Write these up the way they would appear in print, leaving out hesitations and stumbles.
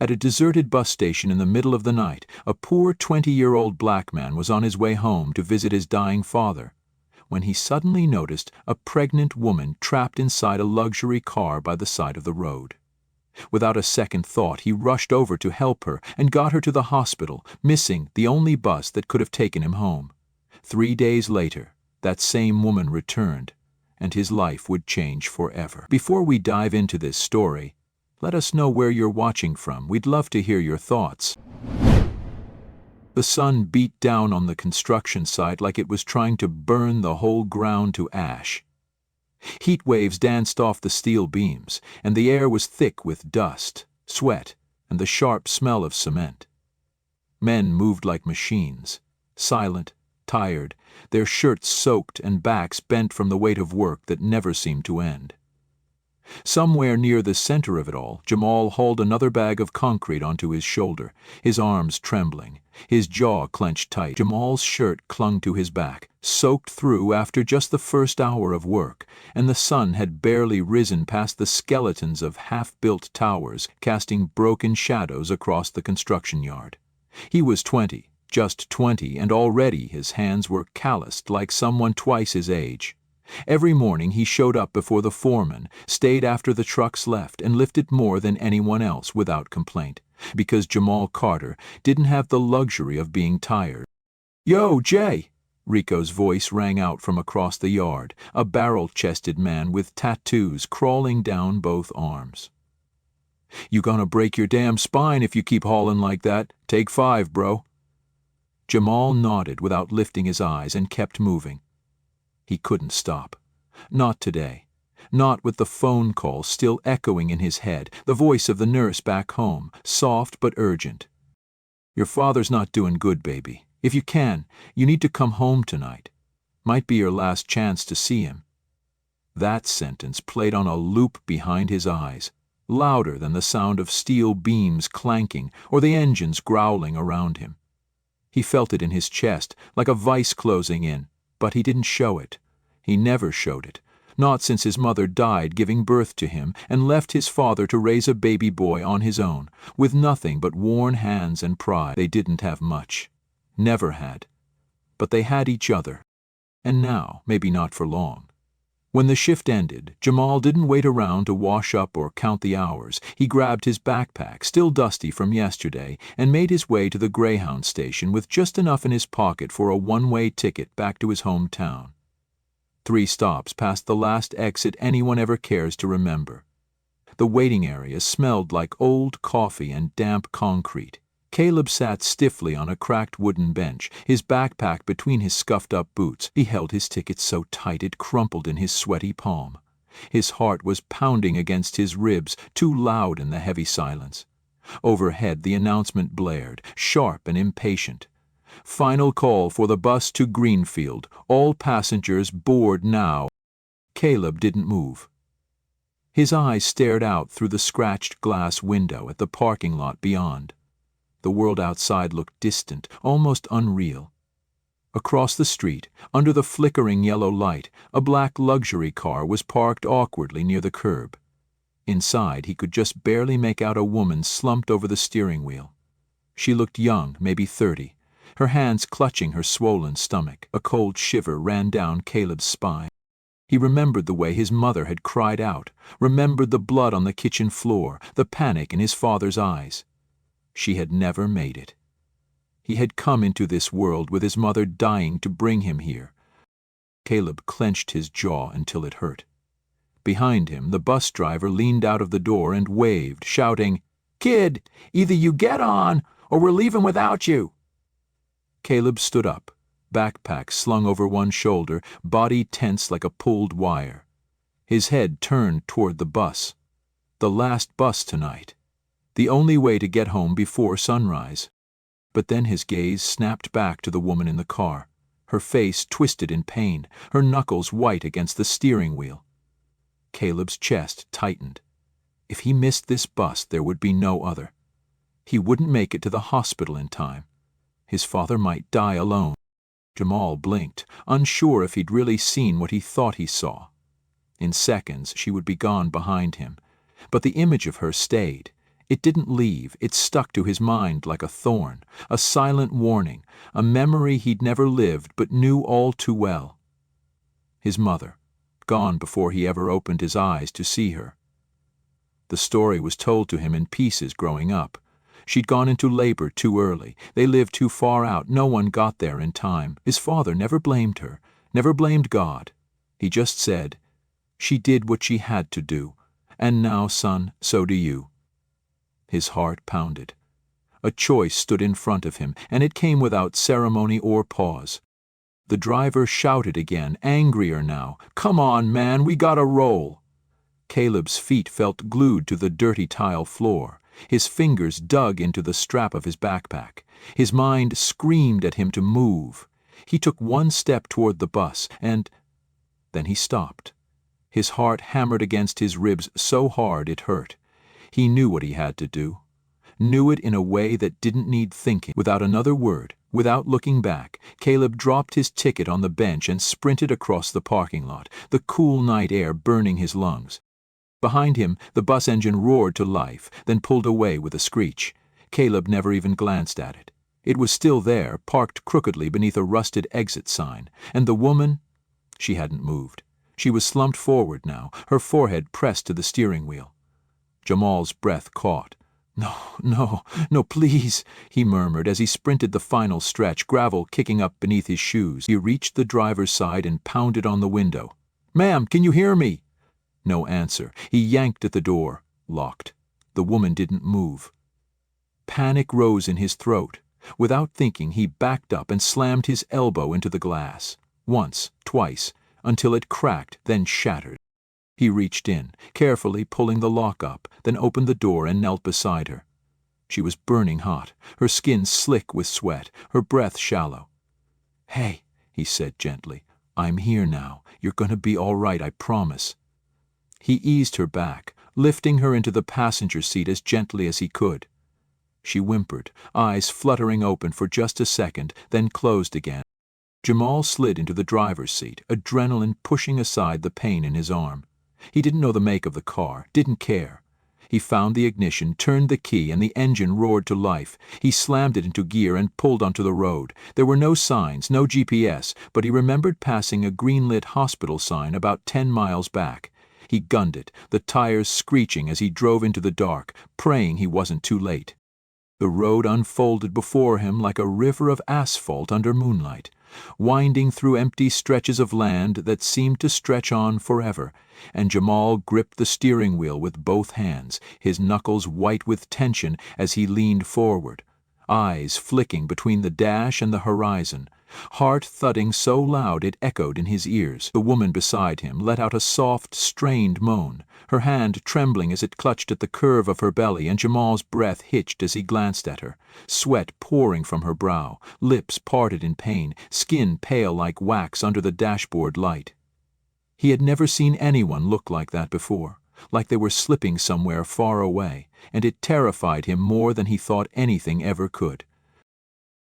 At a deserted bus station in the middle of the night, a poor 20-year-old black man was on his way home to visit his dying father, when he suddenly noticed a pregnant woman trapped inside a luxury car by the side of the road. Without a second thought, he rushed over to help her and got her to the hospital, missing the only bus that could have taken him home. 3 days later, that same woman returned, and his life would change forever. Before we dive into this story, let us know where you're watching from. We'd love to hear your thoughts. The sun beat down on the construction site like it was trying to burn the whole ground to ash. Heat waves danced off the steel beams, and the air was thick with dust, sweat, and the sharp smell of cement. Men moved like machines, silent, tired, their shirts soaked and backs bent from the weight of work that never seemed to end. Somewhere near the center of it all, Jamal hauled another bag of concrete onto his shoulder, his arms trembling, his jaw clenched tight. Jamal's shirt clung to his back, soaked through after just the first hour of work, and the sun had barely risen past the skeletons of half-built towers, casting broken shadows across the construction yard. He was 20, just 20, and already his hands were calloused like someone twice his age. Every morning he showed up before the foreman, stayed after the trucks left, and lifted more than anyone else without complaint, because Jamal Carter didn't have the luxury of being tired. "Yo, Jay!" Rico's voice rang out from across the yard, a barrel-chested man with tattoos crawling down both arms. "You gonna break your damn spine if you keep hauling like that. Take 5, bro." Jamal nodded without lifting his eyes and kept moving. He couldn't stop. Not today. Not with the phone call still echoing in his head, the voice of the nurse back home, soft but urgent. "Your father's not doing good, baby. If you can, you need to come home tonight. Might be your last chance to see him." That sentence played on a loop behind his eyes, louder than the sound of steel beams clanking or the engines growling around him. He felt it in his chest, like a vice closing in, but he didn't show it. He never showed it, not since his mother died giving birth to him and left his father to raise a baby boy on his own, with nothing but worn hands and pride. They didn't have much. Never had. But they had each other. And now, maybe not for long. When the shift ended, Jamal didn't wait around to wash up or count the hours. He grabbed his backpack, still dusty from yesterday, and made his way to the Greyhound station with just enough in his pocket for a one-way ticket back to his hometown. 3 stops past the last exit anyone ever cares to remember. The waiting area smelled like old coffee and damp concrete. Caleb sat stiffly on a cracked wooden bench, his backpack between his scuffed-up boots. He held his ticket so tight it crumpled in his sweaty palm. His heart was pounding against his ribs, too loud in the heavy silence. Overhead the announcement blared, sharp and impatient. "Final call for the bus to Greenfield. All passengers board now." Caleb didn't move. His eyes stared out through the scratched glass window at the parking lot beyond. The world outside looked distant, almost unreal. Across the street, under the flickering yellow light, a black luxury car was parked awkwardly near the curb. Inside, he could just barely make out a woman slumped over the steering wheel. She looked young, maybe 30, her hands clutching her swollen stomach. A cold shiver ran down Caleb's spine. He remembered the way his mother had cried out, remembered the blood on the kitchen floor, the panic in his father's eyes. She had never made it. He had come into this world with his mother dying to bring him here. Caleb clenched his jaw until it hurt. Behind him, the bus driver leaned out of the door and waved, shouting, "Kid, either you get on, or we're leaving without you." Caleb stood up, backpack slung over one shoulder, body tense like a pulled wire. His head turned toward the bus. The last bus tonight. The only way to get home before sunrise. But then his gaze snapped back to the woman in the car, her face twisted in pain, her knuckles white against the steering wheel. Caleb's chest tightened. If he missed this bus, there would be no other. He wouldn't make it to the hospital in time. His father might die alone. Jamal blinked, unsure if he'd really seen what he thought he saw. In seconds, she would be gone behind him. But the image of her stayed, It didn't leave, it stuck to his mind like a thorn, a silent warning, a memory he'd never lived but knew all too well. His mother, gone before he ever opened his eyes to see her. The story was told to him in pieces growing up. She'd gone into labor too early. They lived too far out. No one got there in time. His father never blamed her, never blamed God. He just said, "She did what she had to do, and now, son, so do you." His heart pounded. A choice stood in front of him, and it came without ceremony or pause. The driver shouted again, angrier now, "Come on, man, we gotta roll." Caleb's feet felt glued to the dirty tile floor. His fingers dug into the strap of his backpack. His mind screamed at him to move. He took one step toward the bus, and then he stopped. His heart hammered against his ribs so hard it hurt. He knew what he had to do. Knew it in a way that didn't need thinking. Without another word, without looking back, Caleb dropped his ticket on the bench and sprinted across the parking lot, the cool night air burning his lungs. Behind him, the bus engine roared to life, then pulled away with a screech. Caleb never even glanced at it. It was still there, parked crookedly beneath a rusted exit sign, and the woman, she hadn't moved. She was slumped forward now, her forehead pressed to the steering wheel. Jamal's breath caught. No, please," he murmured as he sprinted the final stretch, gravel kicking up beneath his shoes. He reached the driver's side and pounded on the window. "Ma'am, can you hear me?" No answer. He yanked at the door. Locked. The woman didn't move. Panic rose in his throat. Without thinking, he backed up and slammed his elbow into the glass. Once, twice, until it cracked, then shattered. He reached in, carefully pulling the lock up, then opened the door and knelt beside her. She was burning hot, her skin slick with sweat, her breath shallow. "Hey," he said gently, "I'm here now. You're gonna be all right, I promise." He eased her back, lifting her into the passenger seat as gently as he could. She whimpered, eyes fluttering open for just a second, then closed again. Jamal slid into the driver's seat, adrenaline pushing aside the pain in his arm. He didn't know the make of the car, didn't care. He found the ignition, turned the key, and the engine roared to life. He slammed it into gear and pulled onto the road. There were no signs, no GPS, but he remembered passing a green-lit hospital sign about 10 miles back. He gunned it, the tires screeching as he drove into the dark, praying he wasn't too late. The road unfolded before him like a river of asphalt under moonlight, winding through empty stretches of land that seemed to stretch on forever, and Jamal gripped the steering wheel with both hands, his knuckles white with tension as he leaned forward, eyes flicking between the dash and the horizon, heart thudding so loud it echoed in his ears. The woman beside him let out a soft, strained moan, her hand trembling as it clutched at the curve of her belly, and Jamal's breath hitched as he glanced at her, sweat pouring from her brow, lips parted in pain, skin pale like wax under the dashboard light. He had never seen anyone look like that before, like they were slipping somewhere far away, and it terrified him more than he thought anything ever could.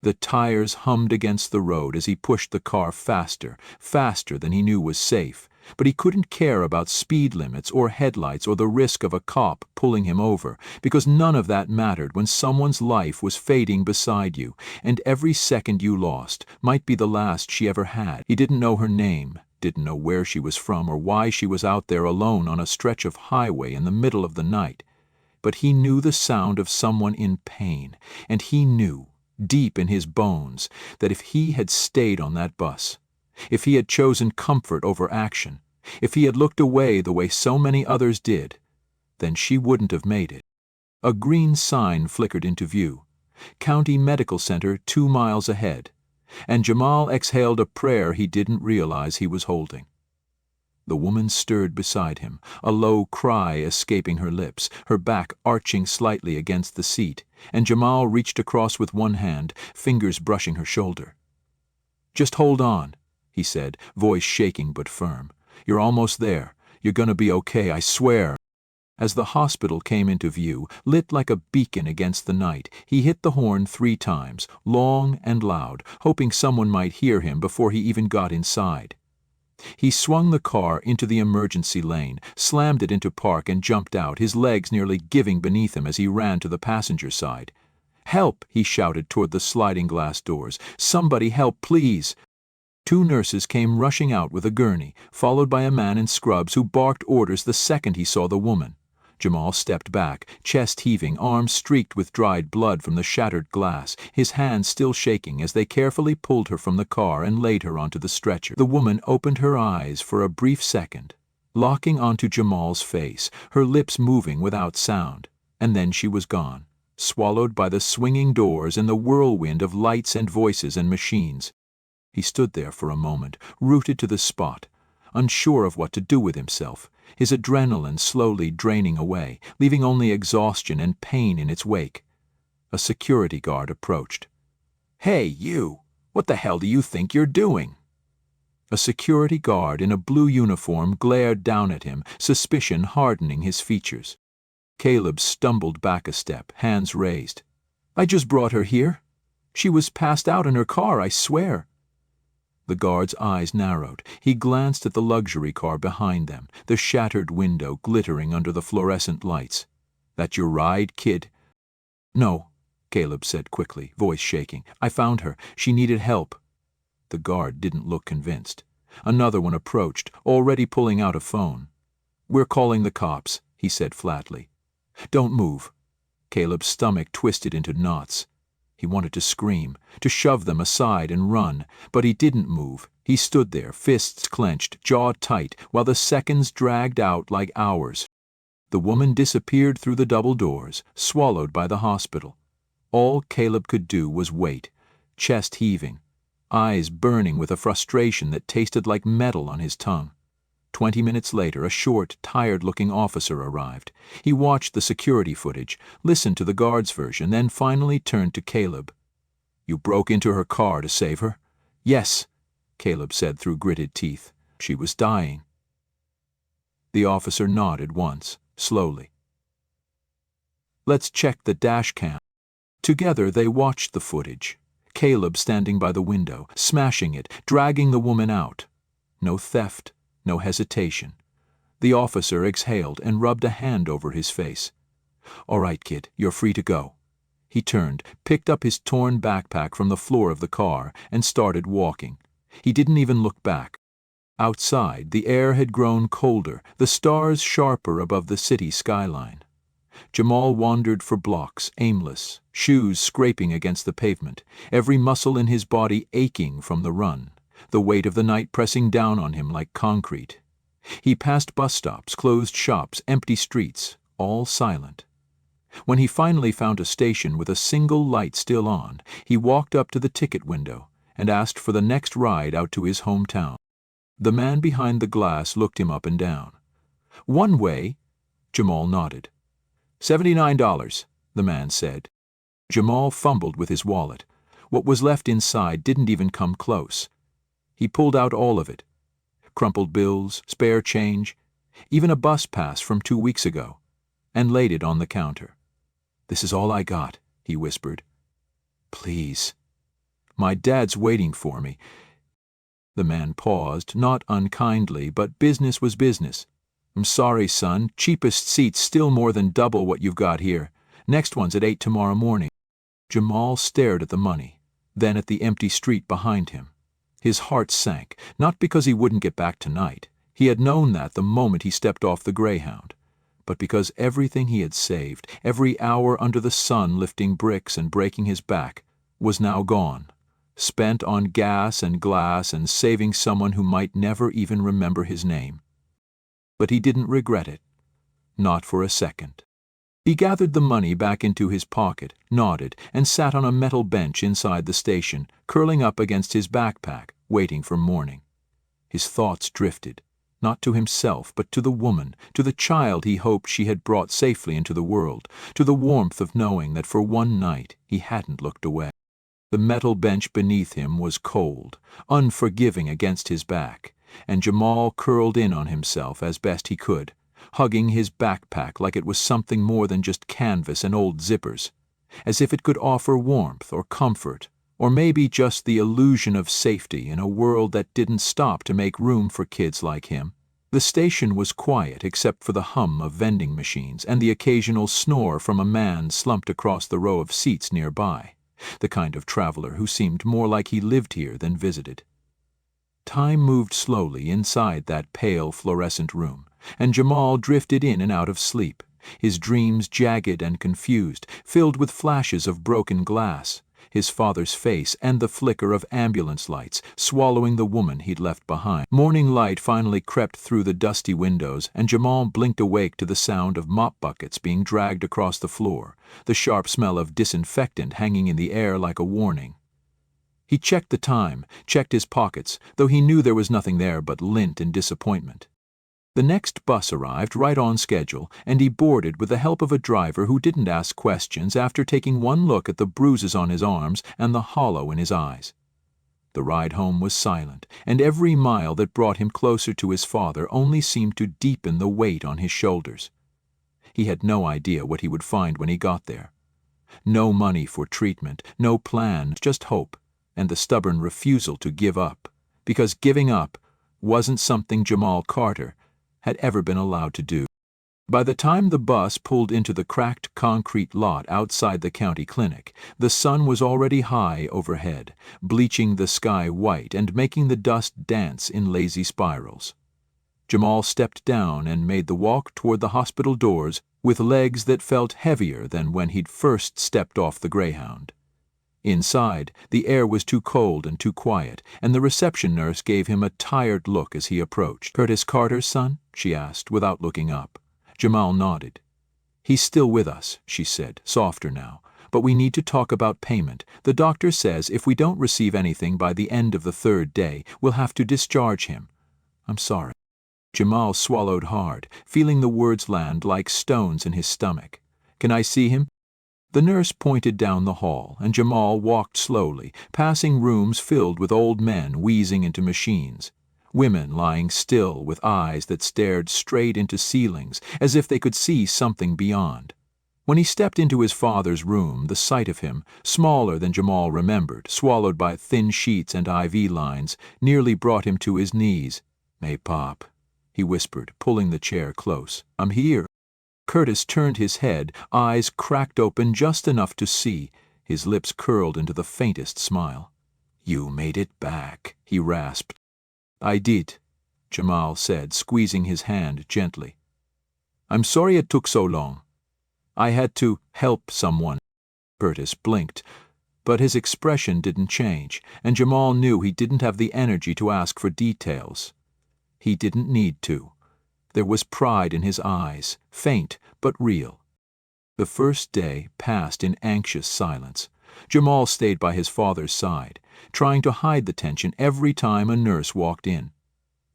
The tires hummed against the road as he pushed the car faster, faster than he knew was safe, but he couldn't care about speed limits or headlights or the risk of a cop pulling him over, because none of that mattered when someone's life was fading beside you, and every second you lost might be the last she ever had. He didn't know her name, didn't know where she was from or why she was out there alone on a stretch of highway in the middle of the night, but he knew the sound of someone in pain, and he knew, deep in his bones, that if he had stayed on that bus, if he had chosen comfort over action, if he had looked away the way so many others did, then she wouldn't have made it. A green sign flickered into view. County Medical Center 2 miles ahead, and Jamal exhaled a prayer he didn't realize he was holding. The woman stirred beside him, a low cry escaping her lips, her back arching slightly against the seat, and Jamal reached across with one hand, fingers brushing her shoulder. "Just hold on," he said, voice shaking but firm. "You're almost there. You're gonna be okay, I swear." As the hospital came into view, lit like a beacon against the night, he hit the horn 3 times, long and loud, hoping someone might hear him before he even got inside. He swung the car into the emergency lane, slammed it into park and jumped out, his legs nearly giving beneath him as he ran to the passenger side. "Help!" he shouted toward the sliding glass doors. "Somebody help, please!" Two nurses came rushing out with a gurney, followed by a man in scrubs who barked orders the second he saw the woman. Jamal stepped back, chest heaving, arms streaked with dried blood from the shattered glass, his hands still shaking as they carefully pulled her from the car and laid her onto the stretcher. The woman opened her eyes for a brief second, locking onto Jamal's face, her lips moving without sound, and then she was gone, swallowed by the swinging doors and the whirlwind of lights and voices and machines. He stood there for a moment, rooted to the spot, unsure of what to do with himself, his adrenaline slowly draining away, leaving only exhaustion and pain in its wake. A security guard approached. "Hey, you! What the hell do you think you're doing?" A security guard in a blue uniform glared down at him, suspicion hardening his features. Caleb stumbled back a step, hands raised. "I just brought her here. She was passed out in her car, I swear." The guard's eyes narrowed. He glanced at the luxury car behind them, the shattered window glittering under the fluorescent lights. "That your ride, kid?" "No," Caleb said quickly, voice shaking. "I found her. She needed help." The guard didn't look convinced. Another one approached, already pulling out a phone. "We're calling the cops," he said flatly. "Don't move." Caleb's stomach twisted into knots. He wanted to scream, to shove them aside and run, but he didn't move. He stood there, fists clenched, jaw tight, while the seconds dragged out like hours. The woman disappeared through the double doors, swallowed by the hospital. All Caleb could do was wait, chest heaving, eyes burning with a frustration that tasted like metal on his tongue. 20 minutes later, a short, tired-looking officer arrived. He watched the security footage, listened to the guard's version, then finally turned to Caleb. "You broke into her car to save her?" "Yes," Caleb said through gritted teeth. "She was dying." The officer nodded once, slowly. "Let's check the dash cam." Together they watched the footage. Caleb standing by the window, smashing it, dragging the woman out. No theft. No hesitation. The officer exhaled and rubbed a hand over his face. "All right, kid, you're free to go." He turned, picked up his torn backpack from the floor of the car, and started walking. He didn't even look back. Outside, the air had grown colder, the stars sharper above the city skyline. Jamal wandered for blocks, aimless, shoes scraping against the pavement, every muscle in his body aching from the run, the weight of the night pressing down on him like concrete. He passed bus stops, closed shops, empty streets, all silent. When he finally found a station with a single light still on, he walked up to the ticket window and asked for the next ride out to his hometown. The man behind the glass looked him up and down. "One way?" Jamal nodded. $79, the man said. Jamal fumbled with his wallet. What was left inside didn't even come close. He pulled out all of it. Crumpled bills, spare change, even a bus pass from 2 weeks ago, and laid it on the counter. "This is all I got," he whispered. "Please." "My dad's waiting for me." The man paused, not unkindly, but business was business. "I'm sorry, son. Cheapest seats still more than double what you've got here. Next one's at 8 tomorrow morning." Jamal stared at the money, then at the empty street behind him. His heart sank, not because he wouldn't get back tonight. He had known that the moment he stepped off the Greyhound, but because everything he had saved, every hour under the sun lifting bricks and breaking his back, was now gone, spent on gas and glass and saving someone who might never even remember his name. But he didn't regret it, not for a second. He gathered the money back into his pocket, nodded, and sat on a metal bench inside the station, curling up against his backpack, waiting for morning. His thoughts drifted, not to himself, but to the woman, to the child he hoped she had brought safely into the world, to the warmth of knowing that for one night he hadn't looked away. The metal bench beneath him was cold, unforgiving against his back, and Jamal curled in on himself as best he could, hugging his backpack like it was something more than just canvas and old zippers, as if it could offer warmth or comfort Or maybe just the illusion of safety in a world that didn't stop to make room for kids like him. The station was quiet except for the hum of vending machines and the occasional snore from a man slumped across the row of seats nearby, the kind of traveler who seemed more like he lived here than visited. Time moved slowly inside that pale fluorescent room, and Jamal drifted in and out of sleep, his dreams jagged and confused, filled with flashes of broken glass, his father's face and the flicker of ambulance lights swallowing the woman he'd left behind. Morning light finally crept through the dusty windows, and Jamal blinked awake to the sound of mop buckets being dragged across the floor, the sharp smell of disinfectant hanging in the air like a warning. He checked the time, checked his pockets, though he knew there was nothing there but lint and disappointment. The next bus arrived right on schedule, and he boarded with the help of a driver who didn't ask questions after taking one look at the bruises on his arms and the hollow in his eyes. The ride home was silent, and every mile that brought him closer to his father only seemed to deepen the weight on his shoulders. He had no idea what he would find when he got there. No money for treatment, no plan, just hope, and the stubborn refusal to give up, because giving up wasn't something Jamal Carter had ever been allowed to do. By the time the bus pulled into the cracked concrete lot outside the county clinic, the sun was already high overhead, bleaching the sky white and making the dust dance in lazy spirals. Jamal stepped down and made the walk toward the hospital doors with legs that felt heavier than when he'd first stepped off the Greyhound. Inside, the air was too cold and too quiet, and the reception nurse gave him a tired look as he approached. "Curtis Carter's son?" she asked, without looking up. Jamal nodded. "He's still with us," she said, softer now, "but we need to talk about payment. The doctor says if we don't receive anything by the end of the third day, we'll have to discharge him." "I'm sorry." Jamal swallowed hard, feeling the words land like stones in his stomach. "Can I see him?" The nurse pointed down the hall, and Jamal walked slowly, passing rooms filled with old men wheezing into machines, women lying still with eyes that stared straight into ceilings, as if they could see something beyond. When he stepped into his father's room, the sight of him, smaller than Jamal remembered, swallowed by thin sheets and IV lines, nearly brought him to his knees. "Hey, Pop," he whispered, pulling the chair close. "I'm here." Curtis turned his head, eyes cracked open just enough to see, his lips curled into the faintest smile. "You made it back," he rasped. "I did," Jamal said, squeezing his hand gently. "I'm sorry it took so long. I had to help someone." Curtis blinked, but his expression didn't change, and Jamal knew he didn't have the energy to ask for details. He didn't need to. There was pride in his eyes, faint but real. The first day passed in anxious silence. Jamal stayed by his father's side, trying to hide the tension every time a nurse walked in.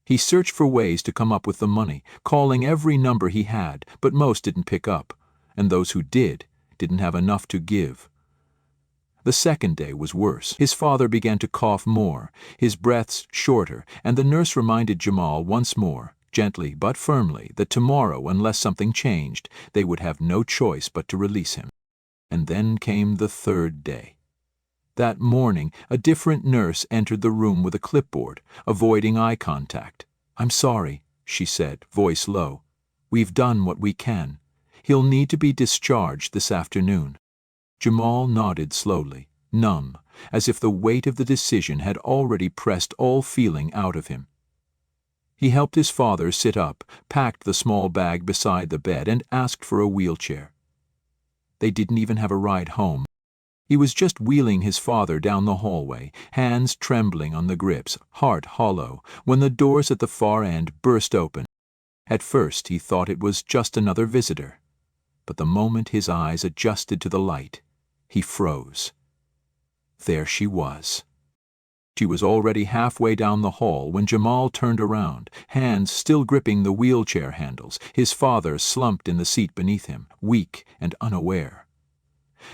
He searched for ways to come up with the money, calling every number he had, but most didn't pick up, and those who didn't have enough to give. The second day was worse. His father began to cough more, his breaths shorter, and the nurse reminded Jamal once more, gently but firmly, that tomorrow, unless something changed, they would have no choice but to release him. And then came the third day. That morning, a different nurse entered the room with a clipboard, avoiding eye contact. "I'm sorry," she said, voice low. "We've done what we can. He'll need to be discharged this afternoon." Jamal nodded slowly, numb, as if the weight of the decision had already pressed all feeling out of him. He helped his father sit up, packed the small bag beside the bed, and asked for a wheelchair. They didn't even have a ride home. He was just wheeling his father down the hallway, hands trembling on the grips, heart hollow, when the doors at the far end burst open. At first he thought it was just another visitor, but the moment his eyes adjusted to the light, he froze. There she was. She was already halfway down the hall when Jamal turned around, hands still gripping the wheelchair handles, his father slumped in the seat beneath him, weak and unaware.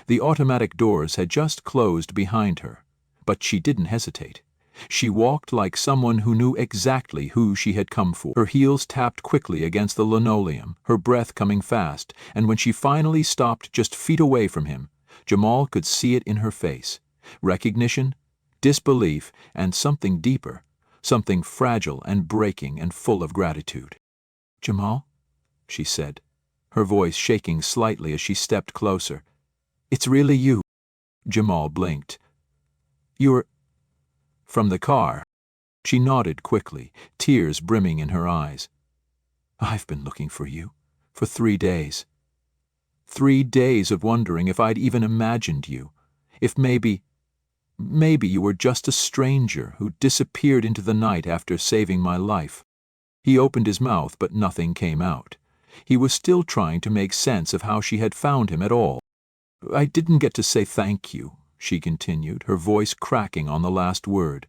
The automatic doors had just closed behind her, but she didn't hesitate. She walked like someone who knew exactly who she had come for. Her heels tapped quickly against the linoleum, her breath coming fast, and when she finally stopped just feet away from him, Jamal could see it in her face. Recognition, disbelief, and something deeper, something fragile and breaking and full of gratitude. "Jamal?" she said, her voice shaking slightly as she stepped closer. "It's really you." Jamal blinked. "You're—" "From the car." She nodded quickly, tears brimming in her eyes. "I've been looking for you for 3 days. 3 days of wondering if I'd even imagined you, if maybe you were just a stranger who disappeared into the night after saving my life." He opened his mouth, but nothing came out. He was still trying to make sense of how she had found him at all. "I didn't get to say thank you," she continued, her voice cracking on the last word.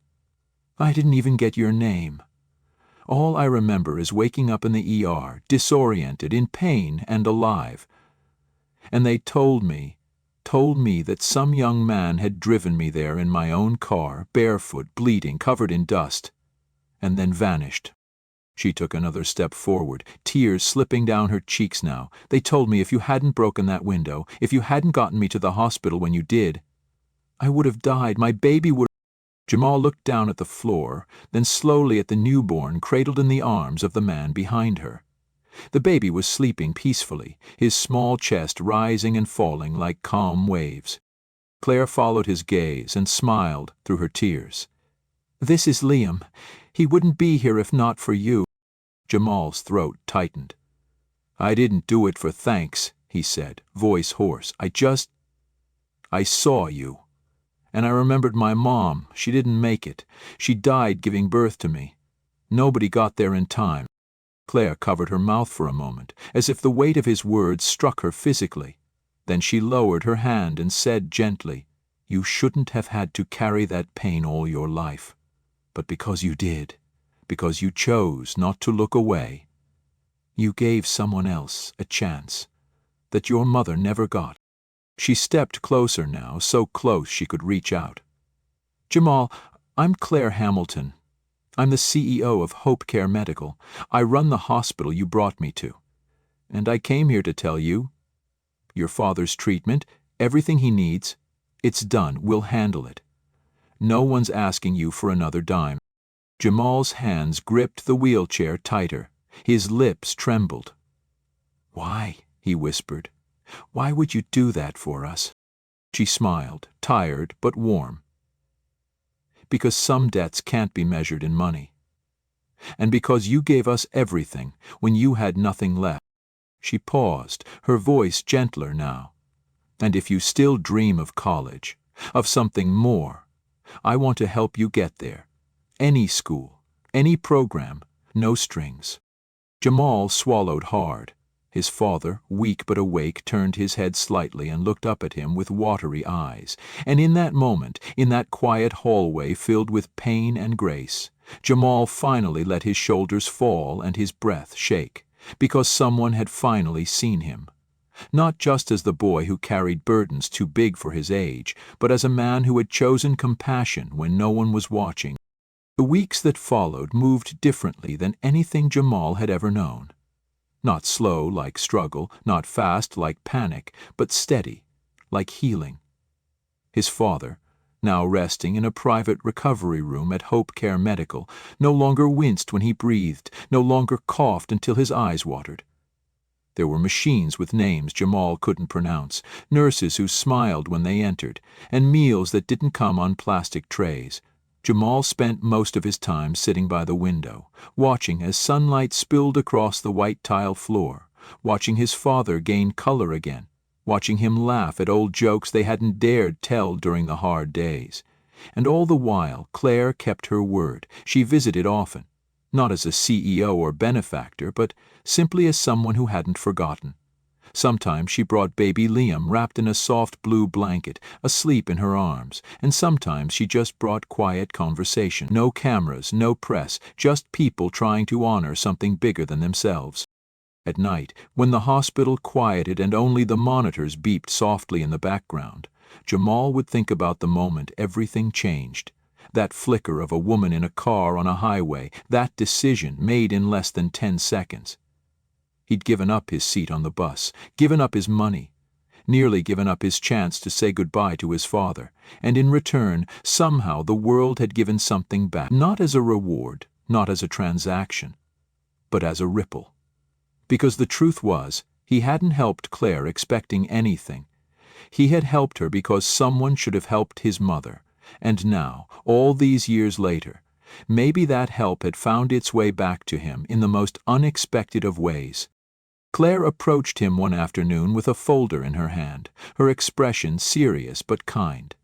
"I didn't even get your name. All I remember is waking up in the ER, disoriented, in pain, and alive. And they told me that some young man had driven me there in my own car, barefoot, bleeding, covered in dust, and then vanished." She took another step forward, tears slipping down her cheeks now. "They told me if you hadn't broken that window, if you hadn't gotten me to the hospital when you did, I would have died. My baby would—" Jamal looked down at the floor, then slowly at the newborn cradled in the arms of the man behind her. The baby was sleeping peacefully, his small chest rising and falling like calm waves. Claire followed his gaze and smiled through her tears. "This is Liam. He wouldn't be here if not for you." Jamal's throat tightened. "I didn't do it for thanks," he said, voice hoarse. I saw you. And I remembered my mom. She didn't make it. She died giving birth to me. Nobody got there in time." Claire covered her mouth for a moment, as if the weight of his words struck her physically. Then she lowered her hand and said gently, "You shouldn't have had to carry that pain all your life. But because you did, because you chose not to look away, you gave someone else a chance that your mother never got." She stepped closer now, so close she could reach out. "Jamal, I'm Claire Hamilton. I'm the CEO of Hope Care Medical. I run the hospital you brought me to. And I came here to tell you, your father's treatment, everything he needs, it's done. We'll handle it. No one's asking you for another dime." Jamal's hands gripped the wheelchair tighter. His lips trembled. "Why?" he whispered. "Why would you do that for us?" She smiled, tired but warm. "Because some debts can't be measured in money. And because you gave us everything when you had nothing left." She paused, her voice gentler now. "And if you still dream of college, of something more, I want to help you get there. Any school, any program, no strings." Jamal swallowed hard. His father, weak but awake, turned his head slightly and looked up at him with watery eyes. And in that moment, in that quiet hallway filled with pain and grace, Jamal finally let his shoulders fall and his breath shake, because someone had finally seen him. Not just as the boy who carried burdens too big for his age, but as a man who had chosen compassion when no one was watching. The weeks that followed moved differently than anything Jamal had ever known. Not slow like struggle, not fast like panic, but steady, like healing. His father, now resting in a private recovery room at Hope Care Medical, no longer winced when he breathed, no longer coughed until his eyes watered. There were machines with names Jamal couldn't pronounce, nurses who smiled when they entered, and meals that didn't come on plastic trays. Jamal spent most of his time sitting by the window, watching as sunlight spilled across the white tile floor, watching his father gain color again, watching him laugh at old jokes they hadn't dared tell during the hard days. And all the while, Claire kept her word. She visited often, not as a CEO or benefactor, but simply as someone who hadn't forgotten. Sometimes she brought baby Liam wrapped in a soft blue blanket, asleep in her arms, and sometimes she just brought quiet conversation. No cameras, no press, just people trying to honor something bigger than themselves. At night, when the hospital quieted and only the monitors beeped softly in the background, Jamal would think about the moment everything changed. That flicker of a woman in a car on a highway, that decision made in less than 10 seconds. He'd given up his seat on the bus, given up his money. nearly given up his chance to say goodbye to his father, and in return, somehow the world had given something back, not as a reward, not as a transaction, but as a ripple. Because the truth was, he hadn't helped Claire expecting anything. He had helped her because someone should have helped his mother, and now, all these years later, maybe that help had found its way back to him in the most unexpected of ways. Claire approached him one afternoon with a folder in her hand, her expression serious but kind.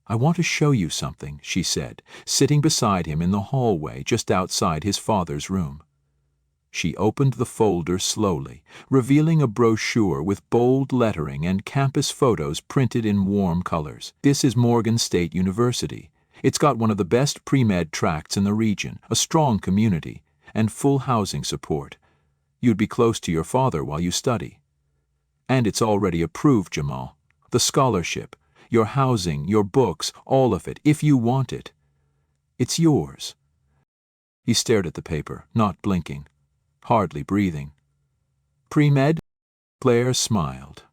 "I want to show you something," she said, sitting beside him in the hallway just outside his father's room. She opened the folder slowly, revealing a brochure with bold lettering and campus photos printed in warm colors. "This is Morgan State University. It's got one of the best pre-med tracts in the region, a strong community, and full housing support. You'd be close to your father while you study. And it's already approved, Jamal. The scholarship, your housing, your books, all of it, if you want it. It's yours." He stared at the paper, not blinking, hardly breathing. "Pre-med?" Claire smiled.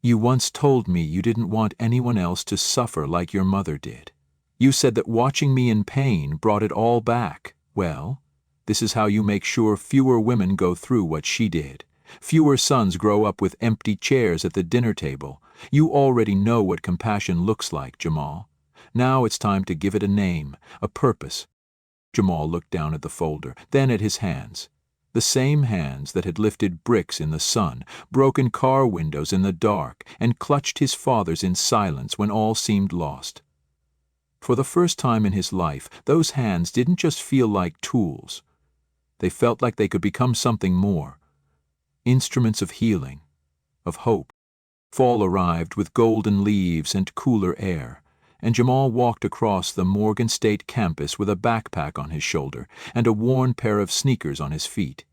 "You once told me you didn't want anyone else to suffer like your mother did. You said that watching me in pain brought it all back. Well, this is how you make sure fewer women go through what she did. Fewer sons grow up with empty chairs at the dinner table. You already know what compassion looks like, Jamal. Now it's time to give it a name, a purpose." Jamal looked down at the folder, then at his hands. The same hands that had lifted bricks in the sun, broken car windows in the dark, and clutched his father's in silence when all seemed lost. For the first time in his life, those hands didn't just feel like tools. They felt like they could become something more. Instruments of healing, of hope. Fall arrived with golden leaves and cooler air, and Jamal walked across the Morgan State campus with a backpack on his shoulder and a worn pair of sneakers on his feet.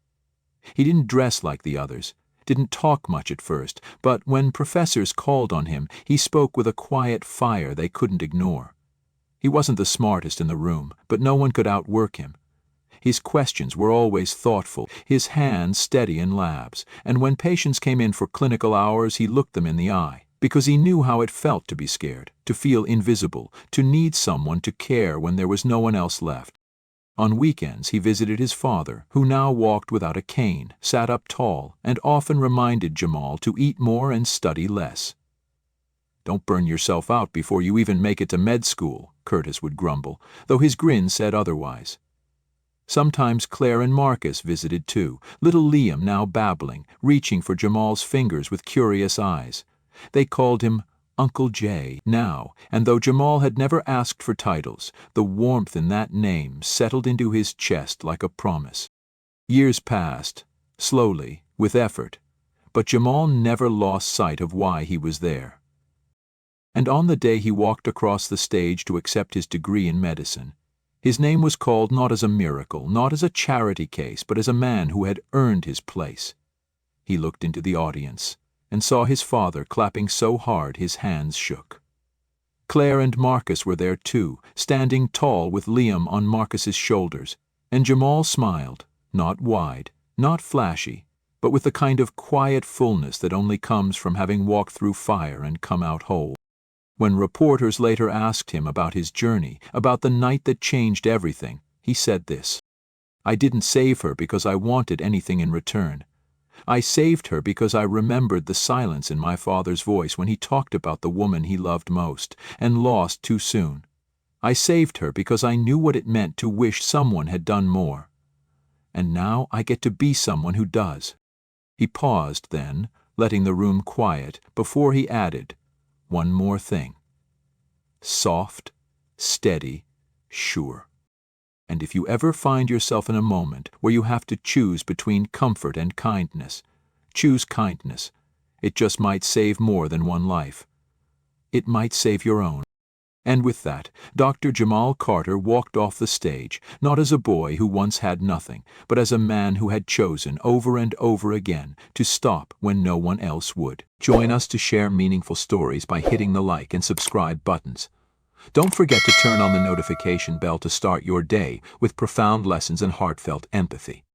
He didn't dress like the others, didn't talk much at first, but when professors called on him, he spoke with a quiet fire they couldn't ignore. He wasn't the smartest in the room, but no one could outwork him. His questions were always thoughtful, his hands steady in labs, and when patients came in for clinical hours, he looked them in the eye, because he knew how it felt to be scared, to feel invisible, to need someone to care when there was no one else left. On weekends, he visited his father, who now walked without a cane, sat up tall, and often reminded Jamal to eat more and study less. "Don't burn yourself out before you even make it to med school," Curtis would grumble, though his grin said otherwise. Sometimes Claire and Marcus visited too, little Liam now babbling, reaching for Jamal's fingers with curious eyes. They called him Uncle Jay now, and though Jamal had never asked for titles, the warmth in that name settled into his chest like a promise. Years passed, slowly, with effort, but Jamal never lost sight of why he was there. And on the day he walked across the stage to accept his degree in medicine, his name was called not as a miracle, not as a charity case, but as a man who had earned his place. He looked into the audience and saw his father clapping so hard his hands shook. Claire and Marcus were there too, standing tall with Liam on Marcus's shoulders, and Jamal smiled, not wide, not flashy, but with the kind of quiet fullness that only comes from having walked through fire and come out whole. When reporters later asked him about his journey, about the night that changed everything, he said this: "I didn't save her because I wanted anything in return. I saved her because I remembered the silence in my father's voice when he talked about the woman he loved most, and lost too soon. I saved her because I knew what it meant to wish someone had done more. And now I get to be someone who does." He paused then, letting the room quiet, before he added, "One more thing. Soft, steady, sure. And if you ever find yourself in a moment where you have to choose between comfort and kindness, choose kindness. It just might save more than one life. It might save your own." And with that, Dr. Jamal Carter walked off the stage, not as a boy who once had nothing, but as a man who had chosen over and over again to stop when no one else would. Join us to share meaningful stories by hitting the like and subscribe buttons. Don't forget to turn on the notification bell to start your day with profound lessons and heartfelt empathy.